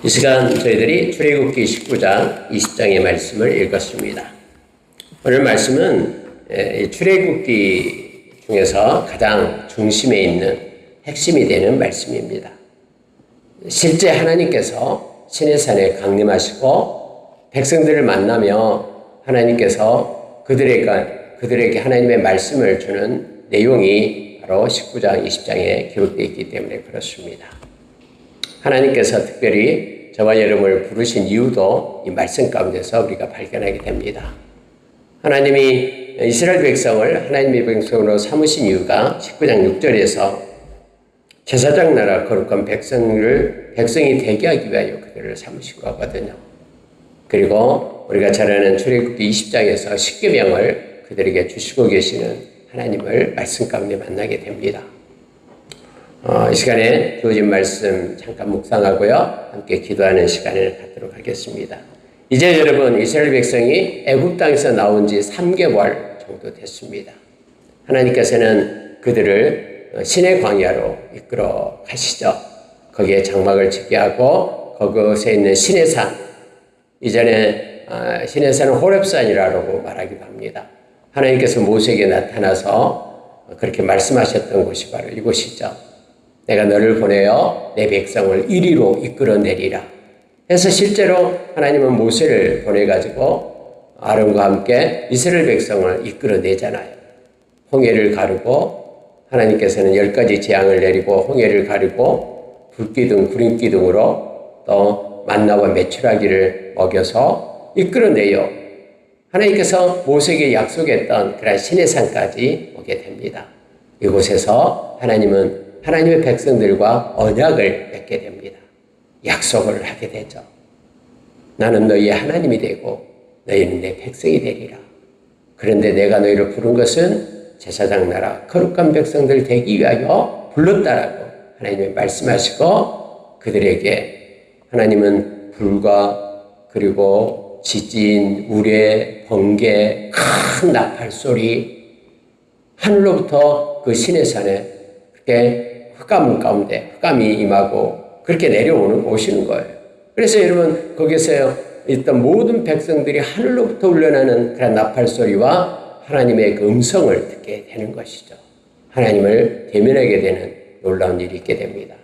이 시간 저희들이 출애굽기 19장 20장의 말씀을 읽었습니다. 오늘 말씀은 출애굽기 중에서 가장 중심에 있는 핵심이 되는 말씀입니다. 실제 하나님께서 시내산에 강림하시고 백성들을 만나며 하나님께서 그들에게 하나님의 말씀을 주는 내용이 바로 19장 20장에 기록되어 있기 때문에 그렇습니다. 하나님께서 특별히 저와 여러분을 부르신 이유도 이 말씀 가운데서 우리가 발견하게 됩니다. 하나님이 이스라엘 백성을 하나님의 백성으로 삼으신 이유가 19장 6절에서 제사장 나라 거룩한 백성이 되게 하기 위하여 그들을 삼으신 거거든요. 그리고 우리가 잘 아는 출애굽기 20장에서 십계명을 그들에게 주시고 계시는 하나님을 말씀 가운데 만나게 됩니다. 이 시간에 주어진 말씀 잠깐 묵상하고요. 함께 기도하는 시간을 갖도록 하겠습니다. 이제 여러분, 이스라엘 백성이 애굽 땅에서 나온 지 3개월 정도 됐습니다. 하나님께서는 그들을 시내 광야로 이끌어 가시죠. 거기에 장막을 짓게 하고 그곳에 있는 시내산, 이전에 시내산은 호렙산이라고 말하기도 합니다. 하나님께서 모세에게 나타나서 그렇게 말씀하셨던 곳이 바로 이곳이죠. 내가 너를 보내어 내 백성을 이리로 이끌어내리라. 그래서 실제로 하나님은 모세를 보내가지고 아론과 함께 이스라엘 백성을 이끌어내잖아요. 홍해를 가르고 하나님께서는 10가지 재앙을 내리고 홍해를 가르고 불기둥, 구름기둥으로 또 만나와 메추라기를 먹여서 이끌어내요. 하나님께서 모세에게 약속했던 그런 시내산까지 오게 됩니다. 이곳에서 하나님은 하나님의 백성들과 언약을 맺게 됩니다. 약속을 하게 되죠. 나는 너희의 하나님이 되고 너희는 내 백성이 되리라. 그런데 내가 너희를 부른 것은 제사장 나라 거룩한 백성들 되기 위하여 불렀다라고 하나님이 말씀하시고 그들에게 하나님은 불과 그리고 지진, 우레, 번개, 큰 나팔 소리 하늘로부터 그 시내산에 그렇게 흑암 가운데 흑암이 임하고 그렇게 오시는 거예요. 그래서 여러분 거기서 있던 모든 백성들이 하늘로부터 울려나는 그런 나팔 소리와 하나님의 그 음성을 듣게 되는 것이죠. 하나님을 대면하게 되는 놀라운 일이 있게 됩니다.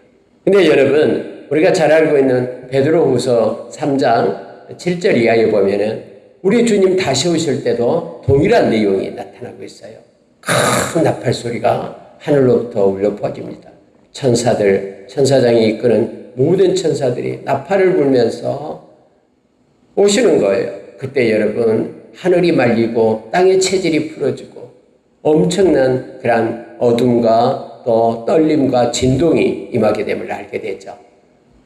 근데 여러분 우리가 잘 알고 있는 베드로후서 3장 7절 이하에 보면은 우리 주님 다시 오실 때도 동일한 내용이 나타나고 있어요. 큰 나팔 소리가 하늘로부터 울려 퍼집니다. 천사장이 이끄는 모든 천사들이 나팔을 불면서 오시는 거예요. 그때 여러분 하늘이 말리고 땅의 체질이 풀어지고 엄청난 그런 어둠과 또 떨림과 진동이 임하게 됨을 알게 되죠.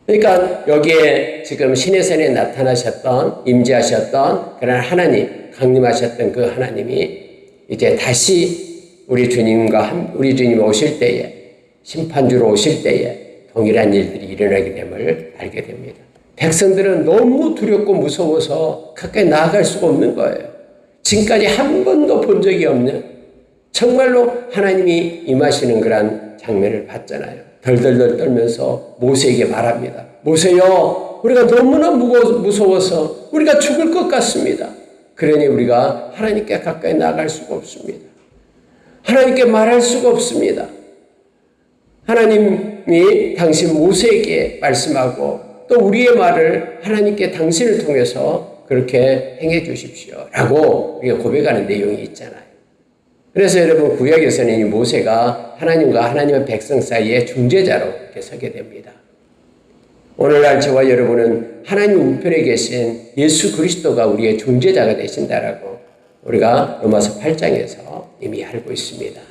그러니까 여기에 지금 시내산에 나타나셨던 임재하셨던 그런 하나님, 강림하셨던 그 하나님이 이제 다시 우리 주님 오실 때에 심판주로 오실 때에 동일한 일들이 일어나게 됨을 알게 됩니다. 백성들은 너무 두렵고 무서워서 가까이 나아갈 수가 없는 거예요. 지금까지 한 번도 본 적이 없는 정말로 하나님이 임하시는 그런 장면을 봤잖아요. 덜덜덜 떨면서 모세에게 말합니다. 모세요, 우리가 너무나 무서워서 우리가 죽을 것 같습니다. 그러니 우리가 하나님께 가까이 나아갈 수가 없습니다. 하나님께 말할 수가 없습니다. 하나님이 당신 모세에게 말씀하고 또 우리의 말을 하나님께 당신을 통해서 그렇게 행해 주십시오 라고 우리가 고백하는 내용이 있잖아요. 그래서 여러분 구약에서는 이 모세가 하나님과 하나님의 백성 사이에 중재자로 이렇게 서게 됩니다. 오늘날 저와 여러분은 하나님 우편에 계신 예수 그리스도가 우리의 중재자가 되신다라고 우리가 로마서 8장에서 이미 알고 있습니다.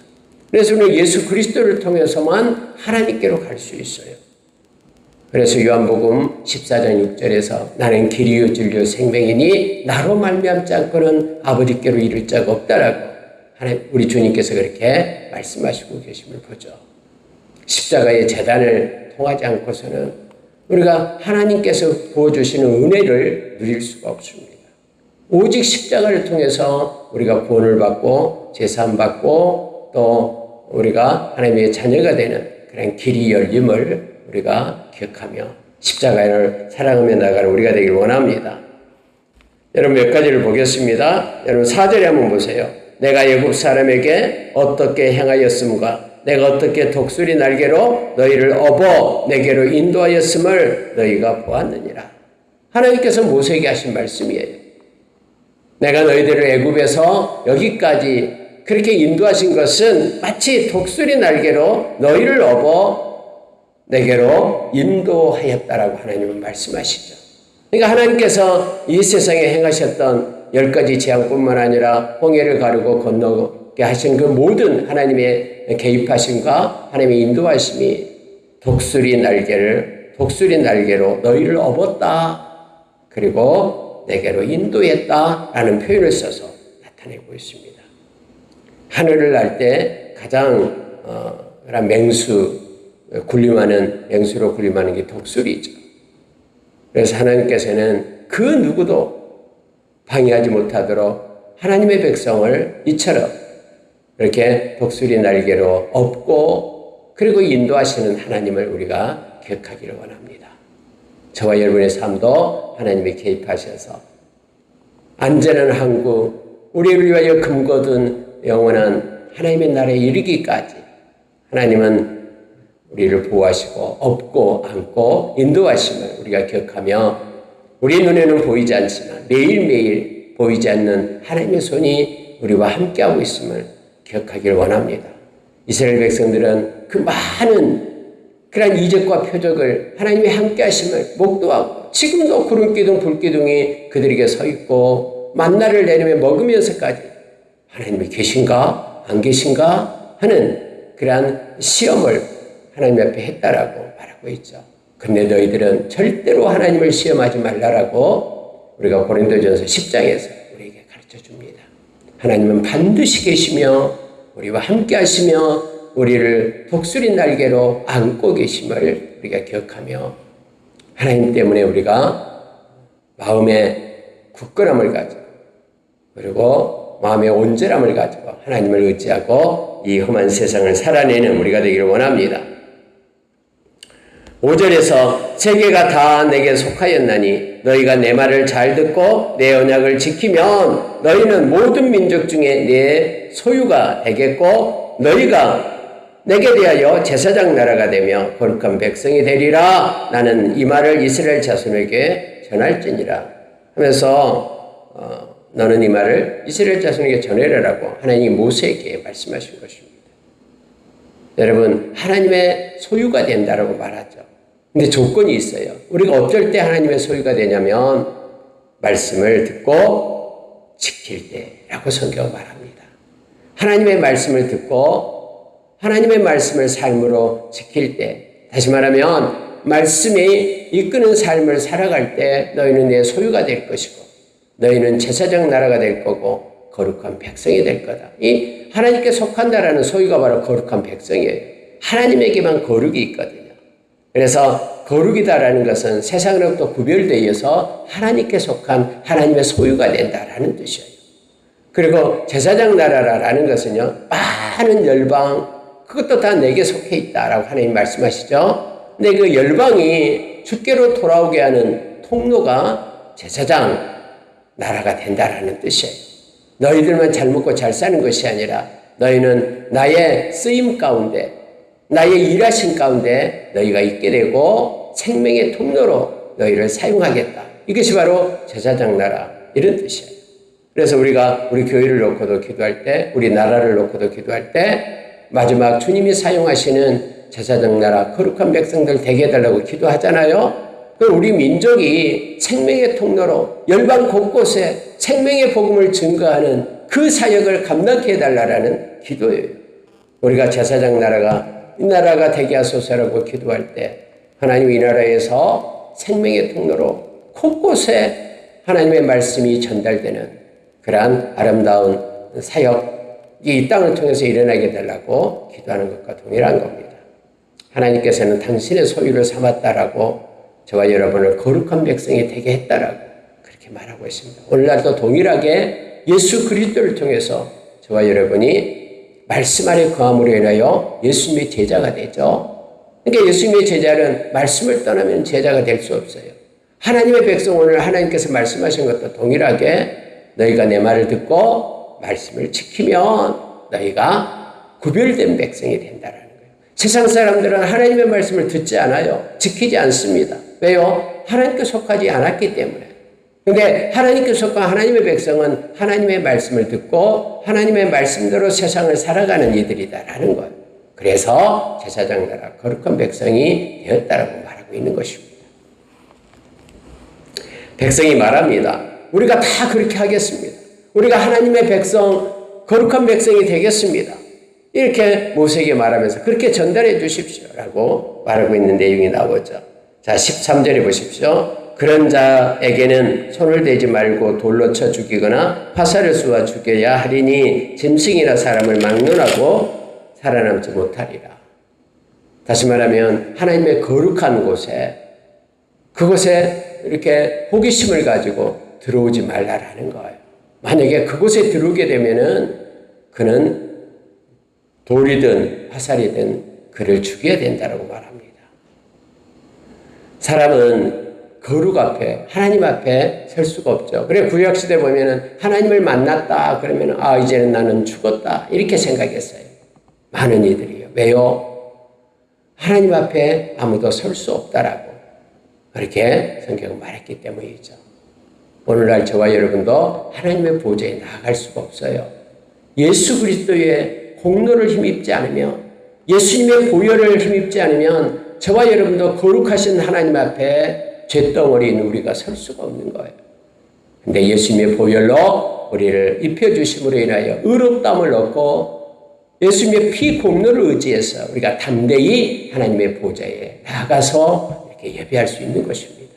그래서 우리는 예수 그리스도를 통해서만 하나님께로 갈 수 있어요. 그래서 요한복음 14장 6절에서 나는 길이요 진리요 생명이니 나로 말미암지 않고는 아버지께로 이를 자가 없다라고 우리 주님께서 그렇게 말씀하시고 계심을 보죠. 십자가의 제단을 통하지 않고서는 우리가 하나님께서 부어주시는 은혜를 누릴 수가 없습니다. 오직 십자가를 통해서 우리가 구원을 받고 제사함 받고 또 우리가 하나님의 자녀가 되는 그런 길이 열림을 우리가 기억하며 십자가를 사랑하며 나가는 우리가 되길 원합니다. 여러분 몇 가지를 보겠습니다. 여러분 4절에 한번 보세요. 내가 애굽 사람에게 어떻게 행하였음과 내가 어떻게 독수리 날개로 너희를 업어 내게로 인도하였음을 너희가 보았느니라. 하나님께서 모세에게 하신 말씀이에요. 내가 너희들을 애굽에서 여기까지 그렇게 인도하신 것은 마치 독수리 날개로 너희를 업어 내게로 인도하였다라고 하나님은 말씀하시죠. 그러니까 하나님께서 이 세상에 행하셨던 10가지 재앙뿐만 아니라 홍해를 가르고 건너게 하신 그 모든 하나님의 개입하심과 하나님의 인도하심이 독수리 날개로 너희를 업었다. 그리고 내게로 인도했다라는 표현을 써서 나타내고 있습니다. 하늘을 날 때 가장 맹수로 군림하는 게 독수리죠. 그래서 하나님께서는 그 누구도 방해하지 못하도록 하나님의 백성을 이처럼 이렇게 독수리 날개로 업고 그리고 인도하시는 하나님을 우리가 기억하기를 원합니다. 저와 여러분의 삶도 하나님이 개입하셔서 안전한 항구, 우리를 위하여 금거둔 영원한 하나님의 나라에 이르기까지 하나님은 우리를 보호하시고 업고 안고 인도하심을 우리가 기억하며 우리 눈에는 보이지 않지만 매일매일 보이지 않는 하나님의 손이 우리와 함께하고 있음을 기억하기를 원합니다. 이스라엘 백성들은 그 많은 그런 이적과 표적을 하나님의 함께하심을 목도하고 지금도 구름기둥 불기둥이 그들에게 서 있고 만나를 내리며 먹으면서까지 하나님이 계신가 안 계신가 하는 그러한 시험을 하나님 앞에 했다라고 말하고 있죠. 근데 너희들은 절대로 하나님을 시험하지 말라라고 우리가 고린도전서 10장에서 우리에게 가르쳐 줍니다. 하나님은 반드시 계시며 우리와 함께 하시며 우리를 독수리 날개로 안고 계심을 우리가 기억하며 하나님 때문에 우리가 마음의 굳건함을 가지고 그리고 마음의 온전함을 가지고 하나님을 의지하고 이 험한 세상을 살아내는 우리가 되기를 원합니다. 5절에서 세계가 다 내게 속하였나니 너희가 내 말을 잘 듣고 내 언약을 지키면 너희는 모든 민족 중에 내 소유가 되겠고 너희가 내게 대하여 제사장 나라가 되며 거룩한 백성이 되리라. 나는 이 말을 이스라엘 자손에게 전할지니라 하면서 너는 이 말을 이스라엘 자손에게 전해라라고 하나님이 모세에게 말씀하신 것입니다. 여러분 하나님의 소유가 된다라고 말하죠. 근데 조건이 있어요. 우리가 어쩔 때 하나님의 소유가 되냐면 말씀을 듣고 지킬 때라고 성경은 말합니다. 하나님의 말씀을 듣고 하나님의 말씀을 삶으로 지킬 때, 다시 말하면 말씀이 이끄는 삶을 살아갈 때 너희는 내 소유가 될 것이고 너희는 제사장 나라가 될 거고 거룩한 백성이 될 거다. 이 하나님께 속한다라는 소유가 바로 거룩한 백성이에요. 하나님에게만 거룩이 있거든요. 그래서 거룩이다라는 것은 세상으로부터 구별되어서 하나님께 속한 하나님의 소유가 된다라는 뜻이에요. 그리고 제사장 나라라는 것은요, 많은 열방, 그것도 다 내게 속해 있다라고 하나님 말씀하시죠. 근데 그 열방이 주께로 돌아오게 하는 통로가 제사장 나라가 된다라는 뜻이에요. 너희들만 잘 먹고 잘 사는 것이 아니라 너희는 나의 쓰임 가운데, 나의 일하신 가운데 너희가 있게 되고 생명의 통로로 너희를 사용하겠다. 이것이 바로 제사장 나라, 이런 뜻이에요. 그래서 우리가 우리 교회를 놓고도 기도할 때, 우리 나라를 놓고도 기도할 때 마지막 주님이 사용하시는 제사장 나라, 거룩한 백성들 되게 해달라고 기도하잖아요. 우리 민족이 생명의 통로로 열방 곳곳에 생명의 복음을 증거하는 그 사역을 감당케 해달라는 기도예요. 우리가 제사장 나라가 이 나라가 되게 하소서라고 기도할 때 하나님 이 나라에서 생명의 통로로 곳곳에 하나님의 말씀이 전달되는 그러한 아름다운 사역이 이 땅을 통해서 일어나게 해달라고 기도하는 것과 동일한 겁니다. 하나님께서는 당신의 소유를 삼았다라고 저와 여러분을 거룩한 백성이 되게 했다라고 그렇게 말하고 있습니다. 오늘날도 동일하게 예수 그리스도를 통해서 저와 여러분이 말씀 아래 거함으로 인하여 예수님의 제자가 되죠. 그러니까 예수님의 제자는 말씀을 떠나면 제자가 될 수 없어요. 하나님의 백성 오늘 하나님께서 말씀하신 것도 동일하게 너희가 내 말을 듣고 말씀을 지키면 너희가 구별된 백성이 된다라는 거예요. 세상 사람들은 하나님의 말씀을 듣지 않아요. 지키지 않습니다. 왜요? 하나님께 속하지 않았기 때문에. 근데 하나님께 속한 하나님의 백성은 하나님의 말씀을 듣고 하나님의 말씀대로 세상을 살아가는 이들이다라는 거예요. 그래서 제사장 나라 거룩한 백성이 되었다라고 말하고 있는 것입니다. 백성이 말합니다. 우리가 다 그렇게 하겠습니다. 우리가 하나님의 백성, 거룩한 백성이 되겠습니다. 이렇게 모세에게 말하면서 그렇게 전달해 주십시오라고 말하고 있는 내용이 나오죠. 자, 13절에 보십시오. 그런 자에게는 손을 대지 말고 돌로 쳐 죽이거나 화살을 쏘아 죽여야 하리니 짐승이나 사람을 막론하고 살아남지 못하리라. 다시 말하면 하나님의 거룩한 곳에, 그곳에 이렇게 호기심을 가지고 들어오지 말라라는 거예요. 만약에 그곳에 들어오게 되면은 그는 돌이든 화살이든 그를 죽여야 된다라고 말합니다. 사람은 거룩 앞에, 하나님 앞에 설 수가 없죠. 그래, 구약시대 보면은 하나님을 만났다 그러면 이제는 나는 죽었다 이렇게 생각했어요. 많은 이들이요. 왜요? 하나님 앞에 아무도 설 수 없다라고 그렇게 성경은 말했기 때문이죠. 오늘날 저와 여러분도 하나님의 보좌에 나아갈 수가 없어요. 예수 그리스도의 공로를 힘입지 않으면, 예수님의 보혈을 힘입지 않으면 저와 여러분도 거룩하신 하나님 앞에 쇳덩어리인 우리가 설 수가 없는 거예요. 근데 예수님의 보혈로 우리를 입혀주심으로 인하여 의롭다함을 얻고 예수님의 피 공로를 의지해서 우리가 담대히 하나님의 보좌에 나가서 이렇게 예배할 수 있는 것입니다.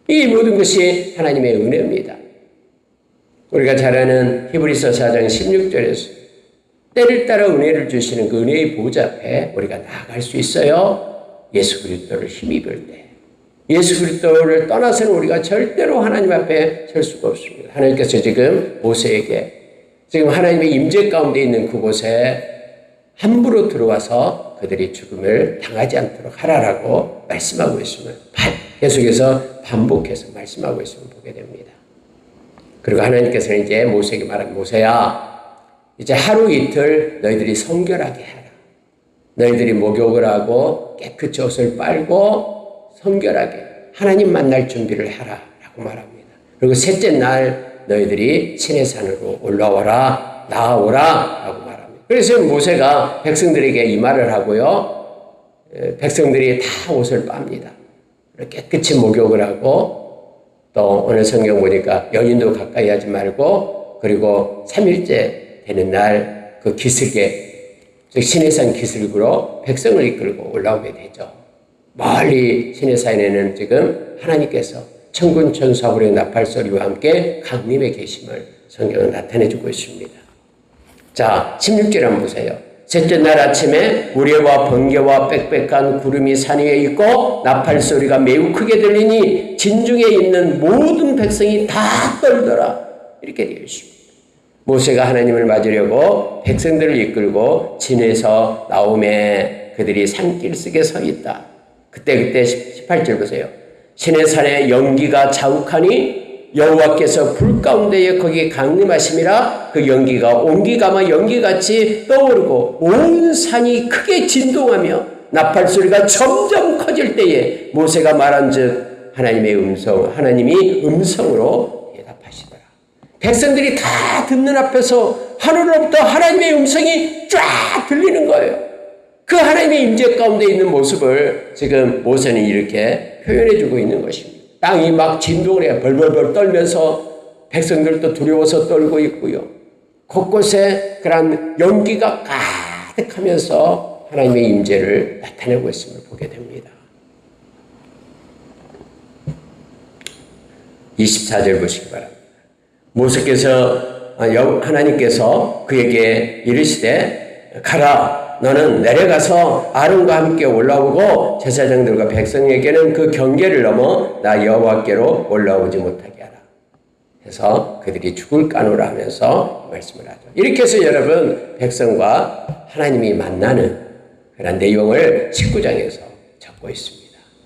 이 모든 것이 하나님의 은혜입니다. 우리가 잘 아는 히브리서 4장 16절에서 때를 따라 은혜를 주시는 그 은혜의 보좌 앞에 우리가 나아갈 수 있어요. 예수 그리스도를 힘입을 때. 예수 그리스도를 떠나서는 우리가 절대로 하나님 앞에 설 수가 없습니다. 하나님께서 지금 모세에게 지금 하나님의 임재 가운데 있는 그곳에 함부로 들어와서 그들이 죽음을 당하지 않도록 하라라고 말씀하고 있음을 계속해서 반복해서 말씀하고 있음을 보게 됩니다. 그리고 하나님께서는 이제 모세에게 말한 모세야 이제 하루 이틀 너희들이 성결하게 해라. 너희들이 목욕을 하고 깨끗이 옷을 빨고 성결하게 하나님 만날 준비를 하라 라고 말합니다. 그리고 셋째 날 너희들이 시내산으로 올라와라 나아오라 라고 말합니다. 그래서 모세가 백성들에게 이 말을 하고요. 백성들이 다 옷을 빱니다. 깨끗이 목욕을 하고 또 오늘 성경 보니까 연인도 가까이 하지 말고 그리고 3일째 되는 날 그 기슭에 즉 시내산 기슭으로 백성을 이끌고 올라오게 되죠. 멀리 시내산에는 지금 하나님께서 천군 천사불의 나팔소리와 함께 강림에 계심을 성경은 나타내주고 있습니다. 자, 16절 한번 보세요. 셋째 날 아침에 우레와 번개와 빽빽한 구름이 산 위에 있고 나팔소리가 매우 크게 들리니 진중에 있는 모든 백성이 다 떨더라. 이렇게 되어 있습니다. 모세가 하나님을 맞으려고 백성들을 이끌고 진에서 나오매 그들이 산길 속에 서 있다. 그때 18절 보세요. 시내산에 연기가 자욱하니 여호와께서 불 가운데에 거기 강림하심이라. 그 연기가 온기가마 연기같이 떠오르고 온 산이 크게 진동하며 나팔소리가 점점 커질 때에 모세가 말한즉 하나님이 음성으로 대답하시더라. 백성들이 다 듣는 앞에서 하늘로부터 하나님의 음성이 쫙 들리는 거예요. 그 하나님의 임재 가운데 있는 모습을 지금 모세는 이렇게 표현해주고 있는 것입니다. 땅이 막 진동을 해요. 벌벌벌 떨면서 백성들도 두려워서 떨고 있고요. 곳곳에 그런 연기가 가득하면서 하나님의 임재를 나타내고 있음을 보게 됩니다. 24절 보시기 바랍니다. 하나님께서 그에게 이르시되 가라 너는 내려가서 아론과 함께 올라오고 제사장들과 백성에게는 그 경계를 넘어 나 여호와께로 올라오지 못하게 하라. 해서 그들이 죽을 까노라 하면서 말씀을 하죠. 이렇게 해서 여러분 백성과 하나님이 만나는 그런 내용을 19장에서 갖고 있습니다.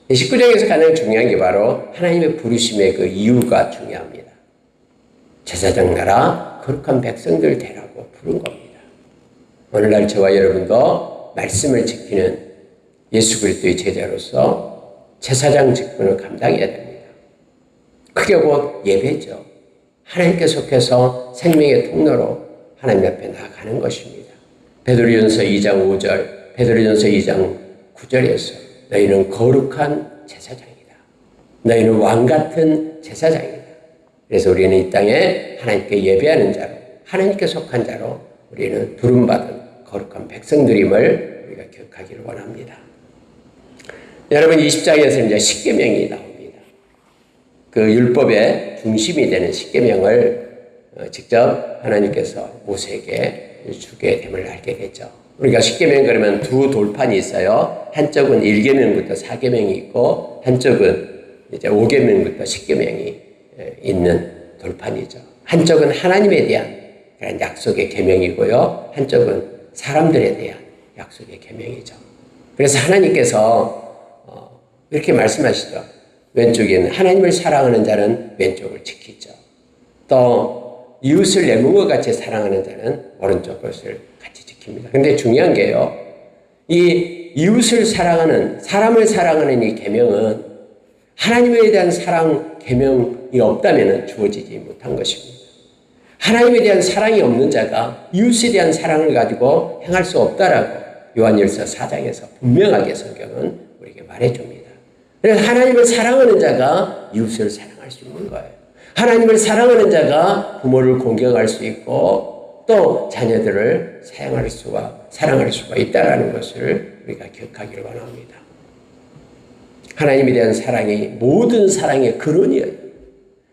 19장에서 가장 중요한 게 바로 하나님의 부르심의 그 이유가 중요합니다. 제사장 나라 거룩한 백성들 되라고 부른 겁니다. 오늘날 저와 여러분도 말씀을 지키는 예수 그리스도의 제자로서 제사장 직분을 감당해야 됩니다. 그게 곧 예배죠. 하나님께 속해서 생명의 통로로 하나님 앞에 나아가는 것입니다. 베드로전서 2장 5절, 베드로전서 2장 9절에서 너희는 거룩한 제사장이다. 너희는 왕같은 제사장이다. 그래서 우리는 이 땅에 하나님께 예배하는 자로, 하나님께 속한 자로 우리는 부름받은 거룩한 백성들임을 우리가 기억하기를 원합니다. 여러분 20장에서 이제 십계명이 나옵니다. 그 율법의 중심이 되는 십계명을 직접 하나님께서 모세에게 주게 됨을 알게 되죠. 우리가 십계명 그러면 두 돌판이 있어요. 한쪽은 1계명부터 4계명이 있고 한쪽은 이제 5계명부터 10계명이 있는 돌판이죠. 한쪽은 하나님에 대한 그런 약속의 계명이고요. 한쪽은 사람들에 대한 약속의 계명이죠. 그래서 하나님께서 이렇게 말씀하시죠. 왼쪽에는 하나님을 사랑하는 자는 왼쪽을 지키죠. 또 이웃을 내 몸과 같이 사랑하는 자는 오른쪽 것을 같이 지킵니다. 근데 중요한 게요. 이 이웃을 사랑하는, 사람을 사랑하는 이 계명은 하나님에 대한 사랑 계명이 없다면 주어지지 못한 것입니다. 하나님에 대한 사랑이 없는 자가 이웃에 대한 사랑을 가지고 행할 수 없다라고 요한일서 4장에서 분명하게 성경은 우리에게 말해줍니다. 그래서 하나님을 사랑하는 자가 이웃을 사랑할 수 있는 거예요. 하나님을 사랑하는 자가 부모를 공경할 수 있고 또 자녀들을 사랑할 수가 있다는 것을 우리가 기억하기를 원합니다. 하나님에 대한 사랑이 모든 사랑의 근원이에요.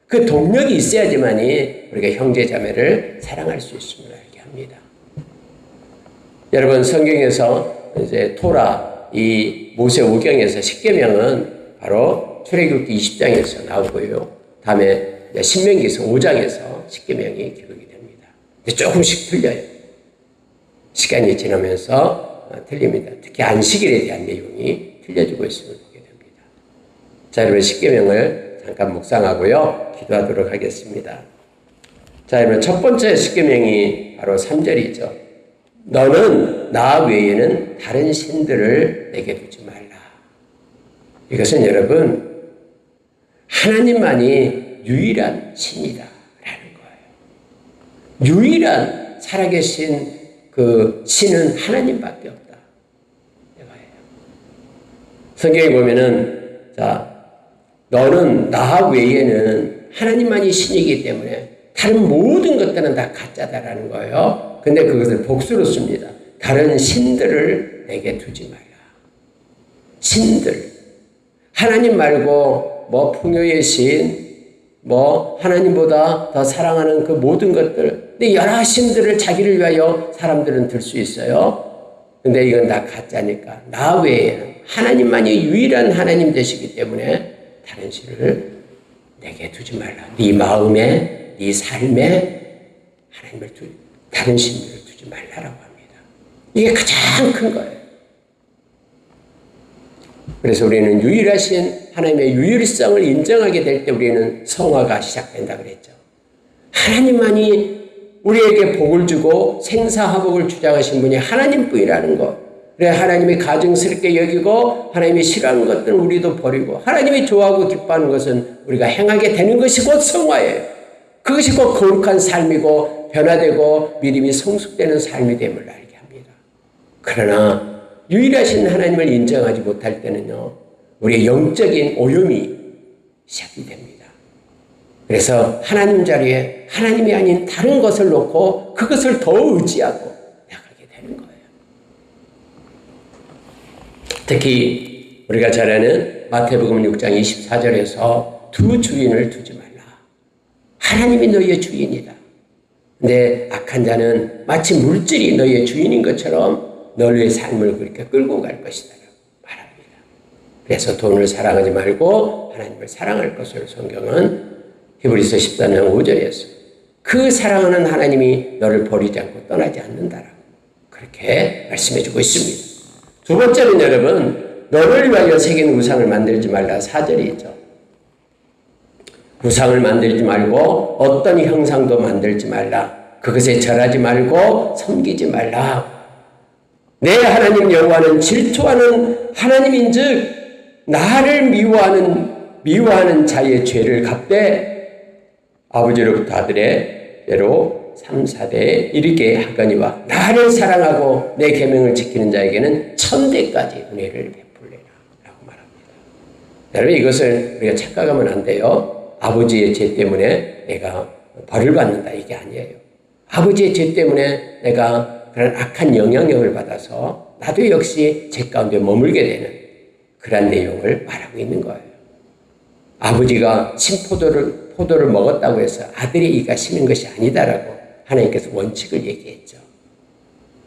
그 동력이 있어야지만이 우리가 형제자매를 사랑할 수 있음을 알게 합니다. 여러분 성경에서 이제 토라 이 모세오경에서 십계명은 바로 출애굽기 20장에서 나오고요. 다음에 신명기서 5장에서 십계명이 기록이 됩니다. 조금씩 틀려요. 시간이 지나면서 틀립니다. 특히 안식일에 대한 내용이 틀려지고 있음을 보게 됩니다. 자, 여러분 십계명을 잠깐 묵상하고요. 기도하도록 하겠습니다. 자, 여러분 첫 번째 십계명이 바로 3절이죠. 너는 나 외에는 다른 신들을 내게 두지 말라. 이것은 여러분 하나님만이 유일한 신이다라는 거예요. 유일한 살아계신 그 신은 하나님밖에 없다. 이거예요. 성경에 보면은 자 너는 나 외에는 하나님만이 신이기 때문에 다른 모든 것들은 다 가짜다라는 거예요. 근데 그것을 복수로 씁니다. 다른 신들을 내게 두지 말라. 신들. 하나님 말고 뭐 풍요의 신, 뭐 하나님보다 더 사랑하는 그 모든 것들. 근데 여러 신들을 자기를 위하여 사람들은 들 수 있어요. 근데 이건 다 가짜니까 나 외에는 하나님만이 유일한 하나님 되시기 때문에 다른 신을 내게 두지 말라. 네 마음에, 네 삶에 하나님을 다른 신들을 두지 말라라고 합니다. 이게 가장 큰 거예요. 그래서 우리는 유일하신 하나님의 유일성을 인정하게 될 때 우리는 성화가 시작된다 그랬죠. 하나님만이 우리에게 복을 주고 생사화복을 주장하신 분이 하나님뿐이라는 것. 그래 하나님이 가증스럽게 여기고 하나님이 싫어하는 것들은 우리도 버리고 하나님이 좋아하고 기뻐하는 것은 우리가 행하게 되는 것이 곧 성화예요. 그것이 곧 거룩한 삶이고 변화되고 믿음이 성숙되는 삶이 됨을 알게 합니다. 그러나 유일하신 하나님을 인정하지 못할 때는요, 우리의 영적인 오염이 시작이 됩니다. 그래서 하나님 자리에 하나님이 아닌 다른 것을 놓고 그것을 더 의지하고 나가게 되는 거예요. 특히 우리가 잘 아는 마태복음 6장 24절에서 두 주인을 두지 말라. 하나님이 너희의 주인이다. 근데 악한 자는 마치 물질이 너희의 주인인 것처럼 너희의 삶을 그렇게 끌고 갈 것이다 말합니다. 그래서 돈을 사랑하지 말고 하나님을 사랑할 것을 성경은 히브리서 14장 5절에서 그 사랑하는 하나님이 너를 버리지 않고 떠나지 않는다라고 그렇게 말씀해주고 있습니다. 두 번째는 여러분 너를 위하여 새긴 우상을 만들지 말라 4절이 있죠. 우상을 만들지 말고 어떤 형상도 만들지 말라. 그것에 절하지 말고 섬기지 말라. 내 하나님 여호와는 질투하는 하나님인즉 나를 미워하는 자의 죄를 갚되 아버지로부터 아들에게로 3, 4대에 이르게 하거니와 나를 사랑하고 내 계명을 지키는 자에게는 천대까지 은혜를 베풀리라 라고 말합니다. 여러분 이것을 우리가 착각하면 안 돼요. 아버지의 죄 때문에 내가 벌을 받는다 이게 아니에요. 아버지의 죄 때문에 내가 그런 악한 영향력을 받아서 나도 역시 죄 가운데 머물게 되는 그런 내용을 말하고 있는 거예요. 아버지가 포도를 먹었다고 해서 아들의 이가 심은 것이 아니다라고 하나님께서 원칙을 얘기했죠.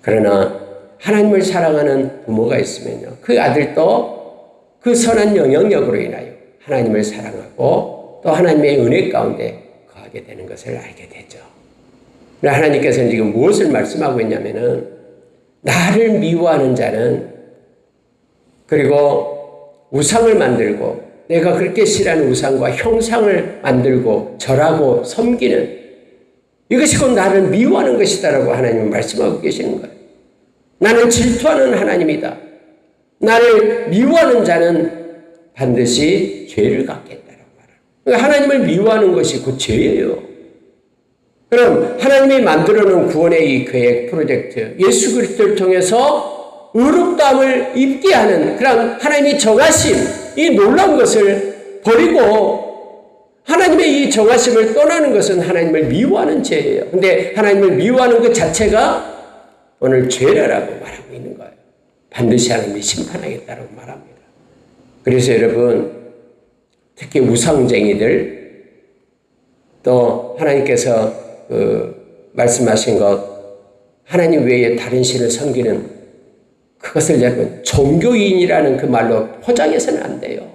그러나 하나님을 사랑하는 부모가 있으면요, 그 아들도 그 선한 영향력으로 인하여 하나님을 사랑하고 또 하나님의 은혜 가운데 거하게 되는 것을 알게 되죠. 하나님께서는 지금 무엇을 말씀하고 있냐면은 나를 미워하는 자는 그리고 우상을 만들고 내가 그렇게 싫어하는 우상과 형상을 만들고 절하고 섬기는 이것이 곧 나를 미워하는 것이다라고 하나님은 말씀하고 계시는 거예요. 나는 질투하는 하나님이다. 나를 미워하는 자는 반드시 죄를 갖겠다라고 말합니다. 그러니까 하나님을 미워하는 것이 곧 죄예요. 그럼 하나님이 만들어 놓은 구원의 이 계획 프로젝트 예수 그리스도를 통해서 의롭다함을 입게 하는 그런 하나님의 정하심 이 놀라운 것을 버리고 하나님의 이 정하심을 떠나는 것은 하나님을 미워하는 죄예요. 그런데 하나님을 미워하는 것 자체가 오늘 죄라고 말하고 있는 거예요. 반드시 하나님이 심판하겠다고 말합니다. 그래서 여러분 특히 우상쟁이들 또 하나님께서 말씀하신 것 하나님 외에 다른 신을 섬기는 그것을 여러분 종교인이라는 그 말로 포장해서는 안 돼요.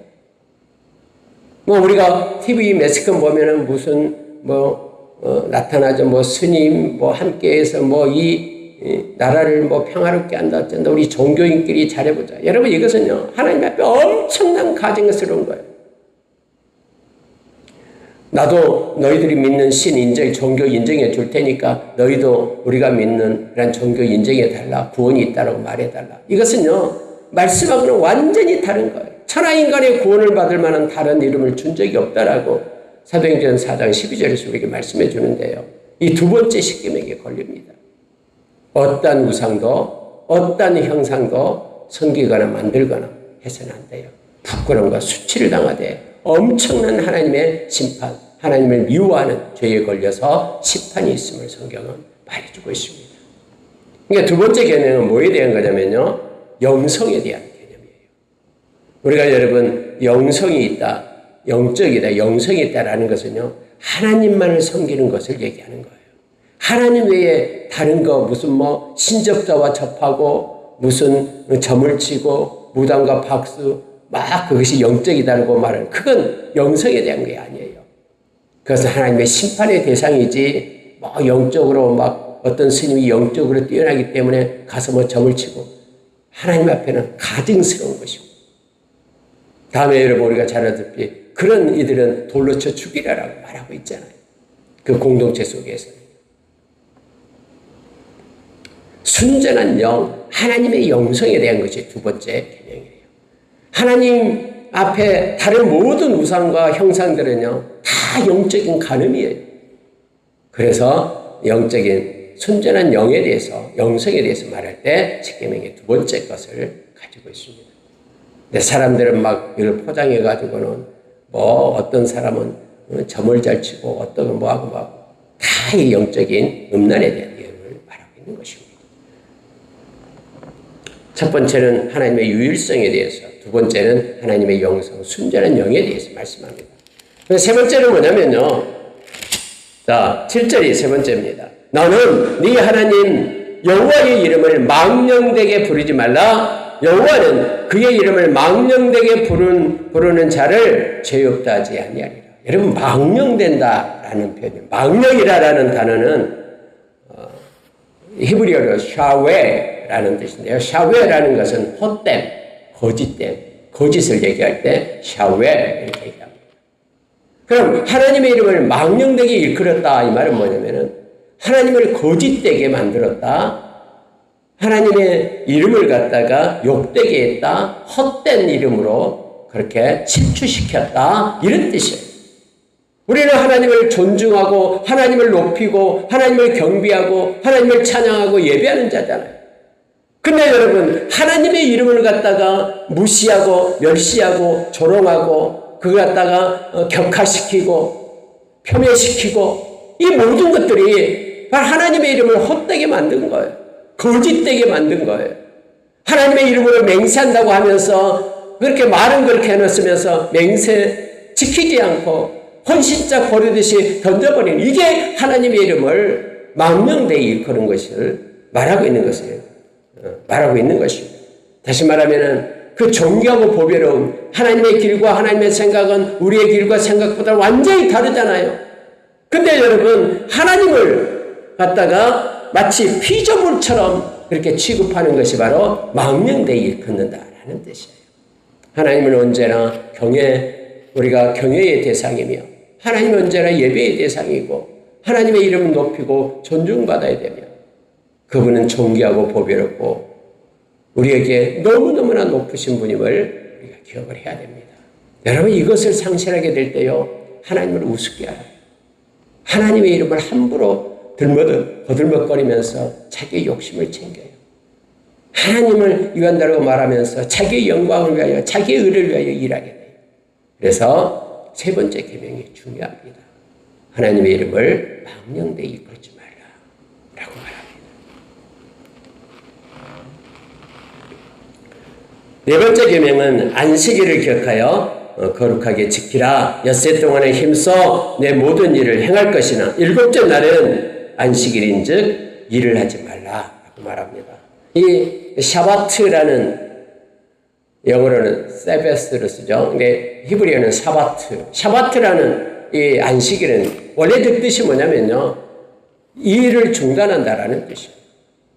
뭐 우리가 TV 매스컴 보면은 무슨 나타나죠. 뭐 스님 함께해서 이 나라를 평화롭게 한다 어쩐다. 우리 종교인끼리 잘해보자. 여러분 이것은요 하나님 앞에 엄청난 가증스러운 거예요. 나도 너희들이 믿는 신 인정, 종교 인정해 줄 테니까 너희도 우리가 믿는 그런 종교 인정해 달라. 구원이 있다라고 말해 달라. 이것은요 말씀하고는 완전히 다른 거예요. 천하인간의 구원을 받을 만한 다른 이름을 준 적이 없다라고 사도행전 4장 12절에서 우리에게 말씀해 주는데요. 이 두 번째 십계명에 걸립니다. 어떤 우상도 어떤 형상도 섬기거나 만들거나 해서는 안 돼요. 부끄러움과 수치를 당하되 엄청난 하나님의 심판, 하나님을 미워하는 죄에 걸려서 심판이 있음을 성경은 말해주고 있습니다. 그러니까 두 번째 개념은 뭐에 대한 거냐면요. 영성에 대한 개념이에요. 우리가 여러분 영성이 있다, 영적이다, 영성이 있다라는 것은요. 하나님만을 섬기는 것을 얘기하는 거예요. 하나님 외에 다른 거 무슨 신접자와 접하고 무슨 점을 치고 무당과 박수 그것이 영적이다라고 말하는 그건 영성에 대한 게 아니에요. 그것은 하나님의 심판의 대상이지 영적으로 어떤 스님이 영적으로 뛰어나기 때문에 가서 점을 치고 하나님 앞에는 가증스러운 것이고 다음에 여러분 우리가 잘 알다시피 그런 이들은 돌로 쳐 죽이라라고 말하고 있잖아요. 그 공동체 속에서는 순전한 영, 하나님의 영성에 대한 것이 두 번째 개념이에요. 하나님 앞에 다른 모든 우상과 형상들은요, 다 영적인 간음이에요. 그래서 영적인 순전한 영에 대해서, 영성에 대해서 말할 때 십계명의 두 번째 것을 가지고 있습니다. 근데 사람들은 이걸 포장해가지고는 어떤 사람은 점을 잘 치고 어떤 건 뭐하고 다 이 영적인 음란에 대한 내용을 말하고 있는 것입니다. 첫 번째는 하나님의 유일성에 대해서, 두 번째는 하나님의 영성, 순전한 영에 대해서 말씀합니다. 세 번째는 뭐냐면요. 자, 7절이 세 번째입니다. 너는 네 하나님 여호와의 이름을 망령되게 부르지 말라. 여호와는 그의 이름을 망령되게 부르는 자를 죄 없다 하지 아니하리라. 여러분 망령된다라는 표현, 망령이라는 단어는 히브리어로 샤웨라는 뜻인데요. 샤웨라는 것은 헛됨, 거짓을 얘기할 때 샤웨 이렇게 얘기합니다. 그럼 하나님의 이름을 망령되게 일컬었다 이 말은 뭐냐면은 하나님을 거짓되게 만들었다. 하나님의 이름을 갖다가 욕되게 했다. 헛된 이름으로 그렇게 침투시켰다. 이런 뜻이에요. 우리는 하나님을 존중하고 하나님을 높이고 하나님을 경배하고 하나님을 찬양하고 예배하는 자잖아요. 근데 여러분 하나님의 이름을 갖다가 무시하고 멸시하고 조롱하고 그걸 갖다가 격하시키고 폄훼시키고 이 모든 것들이 바로 하나님의 이름을 헛되게 만든 거예요. 거짓되게 만든 거예요. 하나님의 이름으로 맹세한다고 하면서 그렇게 말은 그렇게 해놓으면서 맹세 지키지 않고 헌신짝 버리듯이 던져버리는 이게 하나님의 이름을 망령되이 일컫는 것을 말하고 있는 것입니다. 다시 말하면은 그 존귀하고 보배로운 하나님의 길과 하나님의 생각은 우리의 길과 생각보다 완전히 다르잖아요. 근데 여러분 하나님을 갖다가 마치 피조물처럼 그렇게 취급하는 것이 바로 망령되이 일컫는다라는 뜻이에요. 하나님은 언제나 우리가 경외의 대상이며 하나님은 언제나 예배의 대상이고 하나님의 이름을 높이고 존중받아야 되며 그분은 존귀하고 보배롭고 우리에게 너무너무나 높으신 분임을 우리가 기억을 해야 됩니다. 여러분 이것을 상실하게 될 때요 하나님을 우습게 알아요. 하나님의 이름을 함부로 거들먹거리면서 자기의 욕심을 챙겨요. 하나님을 위한다고 말하면서 자기의 영광을 위하여 자기의 의를 위하여 일하게 돼요. 그래서 세 번째 계명이 중요합니다. 하나님의 이름을 망령되이 일컬지 말라라고 말합니다. 네 번째 계명은 안식일을 기억하여 거룩하게 지키라. 엿새 동안에 힘써 내 모든 일을 행할 것이나 일곱째 날은 안식일인즉 일을 하지 말라라고 말합니다. 이 샤바트라는 영어로는 세베스를 쓰죠. 근데 히브리어는 사바트. 샤바트라는 이 안식일은 원래 그 뜻이 뭐냐면요. 이 일을 중단한다라는 뜻이에요.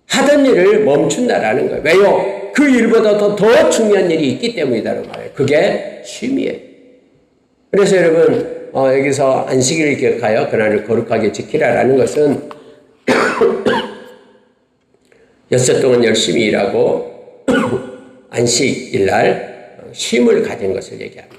하던 일을 멈춘다라는 거예요. 왜요? 그 일보다 더 중요한 일이 있기 때문이다라고 말해요. 그게 쉼이에요. 그래서 여러분 여기서 안식일을 기억하여 그날을 거룩하게 지키라라는 것은 엿새 동안 열심히 일하고 안식일날 쉼을 가진 것을 얘기합니다.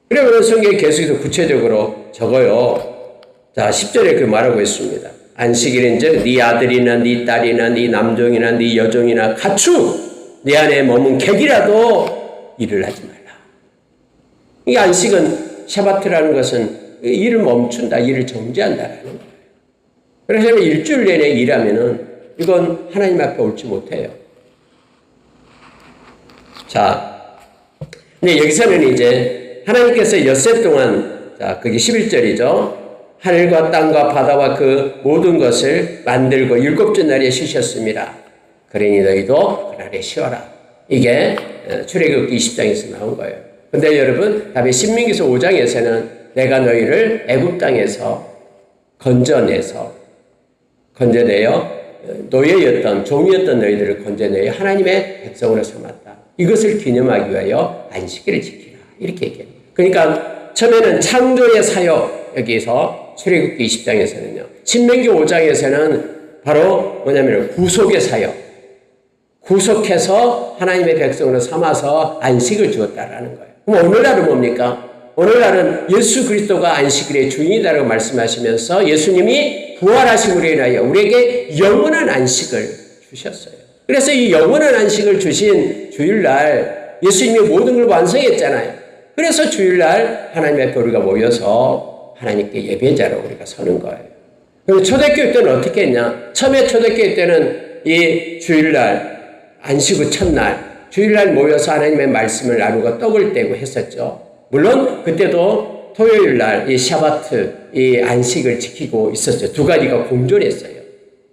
그러면 성경에 계속해서 구체적으로 적어요. 자, 10절에 그 말하고 있습니다. 안식일인즉 네 아들이나 네 딸이나 네 남종이나 네 여종이나 가축 네 안에 머문 객이라도 일을 하지 말라. 이 안식은 샤바트라는 것은 일을 멈춘다, 일을 정지한다라는 거예요. 그래서 일주일 내내 일하면은 이건 하나님 앞에 옳지 못해요. 자, 근데 여기서는 이제 하나님께서 엿새 동안, 자, 그게 11절이죠. 하늘과 땅과 바다와 그 모든 것을 만들고 일곱째 날에 쉬셨습니다. 그러니 너희도 그날에 쉬어라. 이게 출애굽기 20장에서 나온 거예요. 근데 여러분, 다음에 신명기서 5장에서는 내가 너희를 애굽 땅에서 건져내어 노예였던 종이었던 너희들을 건져내어 하나님의 백성으로 삼았다. 이것을 기념하기 위하여 안식일을 지키라. 이렇게 얘기합니다. 그러니까 처음에는 창조의 사역, 여기서 출애굽기 20장에서는요. 신명기 5장에서는 바로 뭐냐면 구속의 사역. 구속해서 하나님의 백성으로 삼아서 안식을 주었다라는 거예요. 그럼 오늘날은 뭡니까? 오늘날은 예수 그리스도가 안식일의 주인이다라고 말씀하시면서 예수님이 부활하심으로 인하여 우리에게 영원한 안식을 주셨어요. 그래서 이 영원한 안식을 주신 주일날 예수님이 모든 걸 완성했잖아요. 그래서 주일날 하나님 앞에 우리가 모여서 하나님께 예배자로 우리가 서는 거예요. 그럼 초대교회 때는 어떻게 했냐? 처음에 초대교회 때는 이 주일날 안식 후 첫날 주일날 모여서 하나님의 말씀을 나누고 떡을 떼고 했었죠. 물론 그때도 토요일날 이 샤바트 이 안식을 지키고 있었죠. 두 가지가 공존했어요.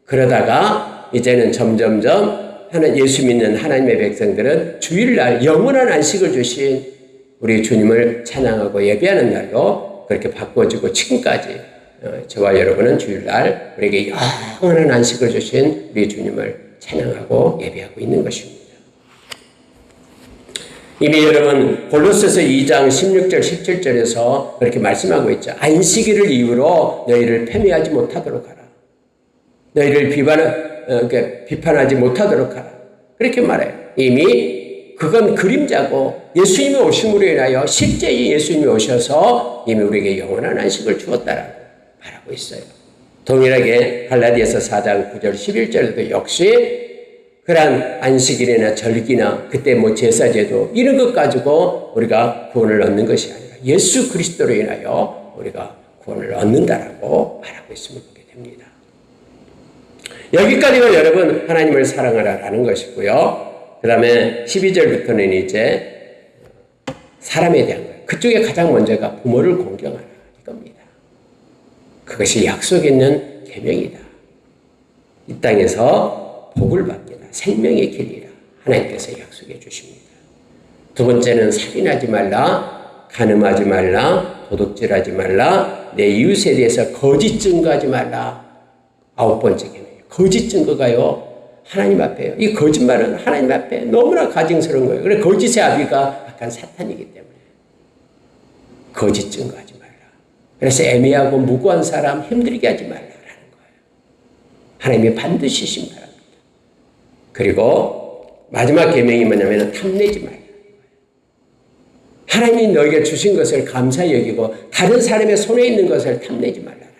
그러다가 이제는 점점점 예수 믿는 하나님의 백성들은 주일날 영원한 안식을 주신 우리 주님을 찬양하고 예배하는 날로 그렇게 바꿔지고 지금까지 저와 여러분은 주일날 우리에게 영원한 안식을 주신 우리 주님을 찬양하고 예배하고 있는 것입니다. 이미 여러분 골로새서 2장 16절 17절에서 그렇게 말씀하고 있죠. 안식일을 이유로 너희를 패미하지 못하도록 하라. 너희를 비판하지 못하도록 하라. 그렇게 말해요. 이미 그건 그림자고 예수님이 오심으로 인하여 실제의 예수님이 오셔서 이미 우리에게 영원한 안식을 주었다라고 말하고 있어요. 동일하게 갈라디아서 4장 9절 11절에도 역시 그러한 안식일이나 절기나 그때 제사제도 이런 것 가지고 우리가 구원을 얻는 것이 아니라 예수 그리스도로 인하여 우리가 구원을 얻는다라고 말하고 있음을 보게 됩니다. 여기까지가 여러분 하나님을 사랑하라라는 것이고요. 그 다음에 12절부터는 이제 사람에 대한 거예요. 그쪽에 가장 먼저가 부모를 공경하라 이겁니다. 그것이 약속 있는 계명이다. 이 땅에서 복을 받기다. 생명의 길이라 하나님께서 약속해 주십니다. 두 번째는 살인하지 말라, 간음하지 말라, 도둑질하지 말라, 내 이웃에 대해서 거짓 증거하지 말라. 9번째 계명이에요. 거짓 증거가요. 하나님 앞에요. 이 거짓말은 하나님 앞에 너무나 가증스러운 거예요. 그래서 거짓의 아비가 약간 사탄이기 때문에 거짓 증거하지 말라. 그래서 애매하고 무고한 사람 힘들게 하지 말라라는 거예요. 하나님이 반드시 심판합니다. 그리고 마지막 계명이 뭐냐면 탐내지 말라. 하나님이 너에게 주신 것을 감사히 여기고 다른 사람의 손에 있는 것을 탐내지 말라라는 거예요.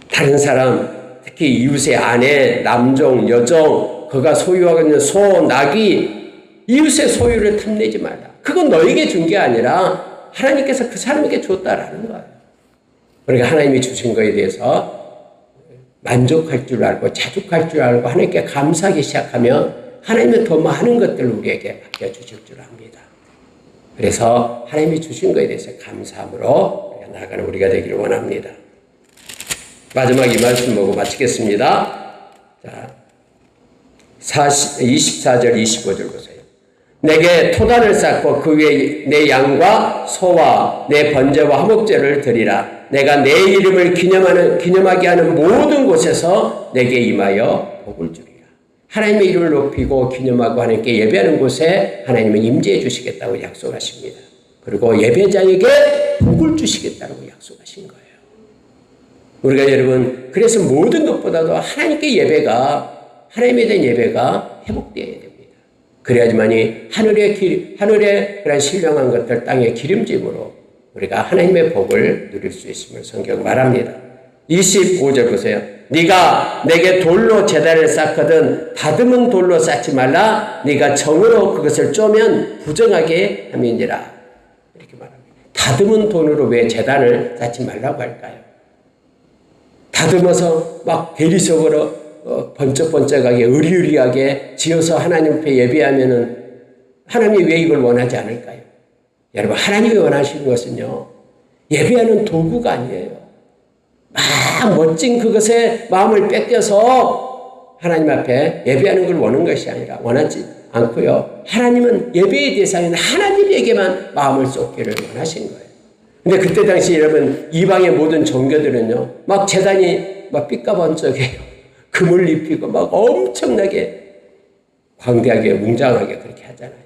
다른 사람 특히 이웃의 아내, 남종, 여종, 그가 소유하고 있는 소, 나귀, 이웃의 소유를 탐내지 말라. 그건 너에게 준 게 아니라 하나님께서 그 사람에게 줬다라는 거예요. 그러니까 하나님이 주신 거에 대해서 만족할 줄 알고 자족할 줄 알고 하나님께 감사하기 시작하면 하나님은 더 많은 것들을 우리에게 맡겨주실 줄 압니다. 그래서 하나님이 주신 거에 대해서 감사함으로 나아가는 우리가 되기를 원합니다. 마지막 이 말씀 보고 마치겠습니다. 자, 24절 25절 보세요. 내게 토단을 쌓고 그 위에 내 양과 소와 내 번제와 화목제를 드리라. 내가 내 이름을 기념하게 하는 모든 곳에서 내게 임하여 복을 주리라. 하나님의 이름을 높이고 기념하고 하나님께 예배하는 곳에 하나님은 임재해 주시겠다고 약속하십니다. 그리고 예배자에게 복을 주시겠다고 약속하신 거예요. 우리가 여러분 그래서 모든 것보다도 하나님께 하나님에 대한 예배가 회복되어야 됩니다. 그래야지만이 하늘의 그런 신령한 것들 땅의 기름짐으로 우리가 하나님의 복을 누릴 수 있음을 성경 말합니다. 25절 보세요. 네가 내게 돌로 제단을 쌓거든 다듬은 돌로 쌓지 말라. 네가 정으로 그것을 쪼면 부정하게 함이니라. 이렇게 말합니다. 다듬은 돈으로 왜 제단을 쌓지 말라고 할까요? 다듬어서 막 대리석으로 번쩍번쩍하게 의리의리하게 지어서 하나님 앞에 예배하면은 하나님이 왜 이걸 원하지 않을까요? 여러분 하나님이 원하시는 것은요 예배하는 도구가 아니에요. 막 멋진 그것에 마음을 뺏겨서 하나님 앞에 예배하는 걸 원하는 것이 아니라 원하지 않고요. 하나님은 예배의 대상인 하나님에게만 마음을 쏟기를 원하신 거예요. 근데 그때 당시 여러분 이방의 모든 종교들은요 막 제단이 막 삐까번쩍해요. 금을 입히고 막 엄청나게 광대하게 웅장하게 그렇게 하잖아요.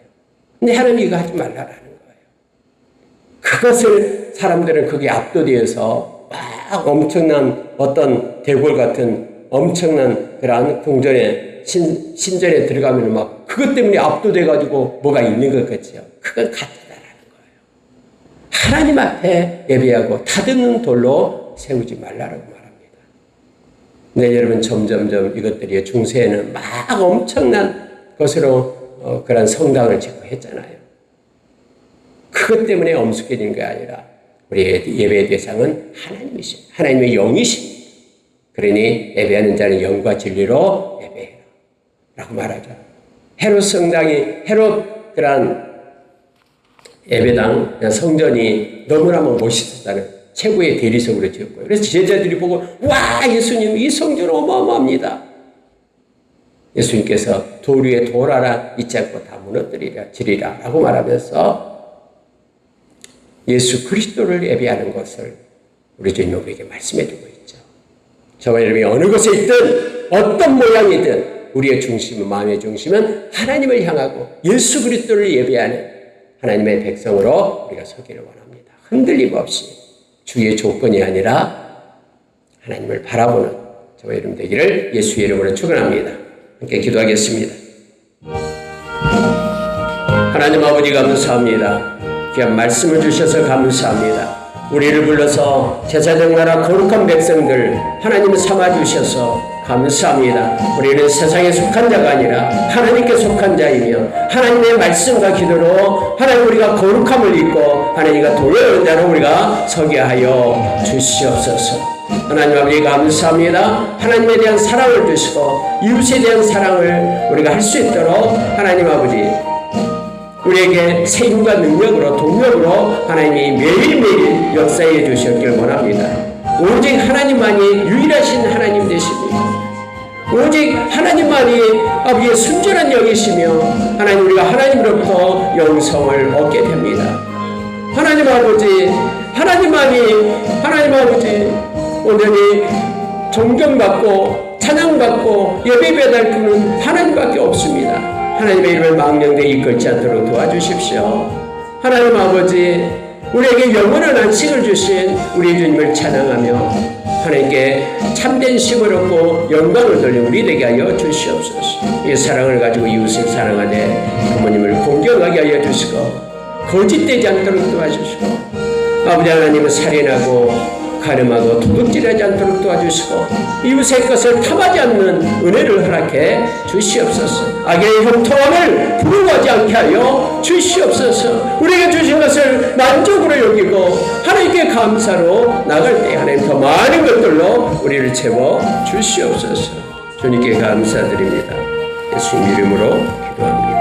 근데 하나님이 이거 하지 말라라는 거예요. 그것을 사람들은 거기에 압도되어서 막 엄청난 어떤 대궐 같은 엄청난 그러한 궁전에 신전에 들어가면 막 그것 때문에 압도돼가지고 뭐가 있는 것 같지요. 그건 가짜다라는 거예요. 하나님 앞에 예배하고 다듬는 돌로 세우지 말라라고 말합니다. 네, 여러분 점점점 이것들이 중세에는 막 엄청난 것으로 그런 성당을 짓고 했잖아요. 그것 때문에 엄숙해진 게 아니라 우리의 예배의 대상은 하나님이십니다. 하나님의 영이십니다. 그러니 예배하는 자는 영과 진리로 예배해라 라고 말하죠. 헤롯 그런 예배당 성전이 너무나도 멋있었다는 최고의 대리석으로 지었고요. 그래서 제자들이 보고 와 예수님 이 성전 어마어마합니다. 예수님께서 돌 위에 돌 하나 잊지 않고 다 무너뜨리라 라고 말하면서 예수 그리스도를 예배하는 것을 우리 주님 우리에게 말씀해 주고 있죠. 저와 여러분이 어느 곳에 있든 어떤 모양이든 우리의 중심은, 마음의 중심은 하나님을 향하고 예수 그리스도를 예배하는 하나님의 백성으로 우리가 서기를 원합니다. 흔들림 없이 주의 조건이 아니라 하나님을 바라보는 저와 여러분 되기를 예수의 이름으로 축원합니다. 함께 기도하겠습니다. 하나님 아버지 감사합니다. 귀한 말씀을 주셔서 감사합니다. 우리를 불러서 제사장 나라 거룩한 백성들 하나님을 삼아주셔서 감사합니다. 우리는 세상에 속한 자가 아니라 하나님께 속한 자이며 하나님의 말씀과 기도로 하나님 우리가 거룩함을 입고 하나님과 도를 자로 우리가 서게 하여 주시옵소서. 하나님 아버지 감사합니다. 하나님에 대한 사랑을 주시고 이웃에 대한 사랑을 우리가 할 수 있도록 하나님 아버지 우리에게 새 힘과 능력으로 동력으로 하나님이 매일매일 역사해 주셨길 원합니다. 오직 하나님만이 유일하신 하나님 되십니다. 오직 하나님만이 아버지의 순전한 영이시며 하나님 우리가 하나님으로부터 영성을 얻게 됩니다. 하나님 아버지 하나님 아버지 온전히 존경받고 찬양받고 예배 배달꾼은 하나님밖에 없습니다. 하나님의 이름을 망령되이 이끌지 않도록 도와주십시오. 하나님 아버지 우리에게 영원한 안식을 주신 우리 주님을 찬양하며 하나님께 참된 쉼을 얻고 영광을 돌려 우리 되게 하여 주시옵소서. 이 사랑을 가지고 이웃을 사랑하되 부모님을 공경하게 하여 주시고 거짓되지 않도록 도와주시고 아버지 하나님은 살인하고 가늠하고 도둑질하지 않도록 도와주시고 이웃의 것을 탐하지 않는 은혜를 허락해 주시옵소서. 악의 형통함을 부러워하지 않게 하여 주시옵소서. 우리에게 주신 것을 만족으로 여기고 하나님께 감사로 나갈 때 하나님 더 많은 것들로 우리를 채워 주시옵소서. 주님께 감사드립니다. 예수님 이름으로 기도합니다.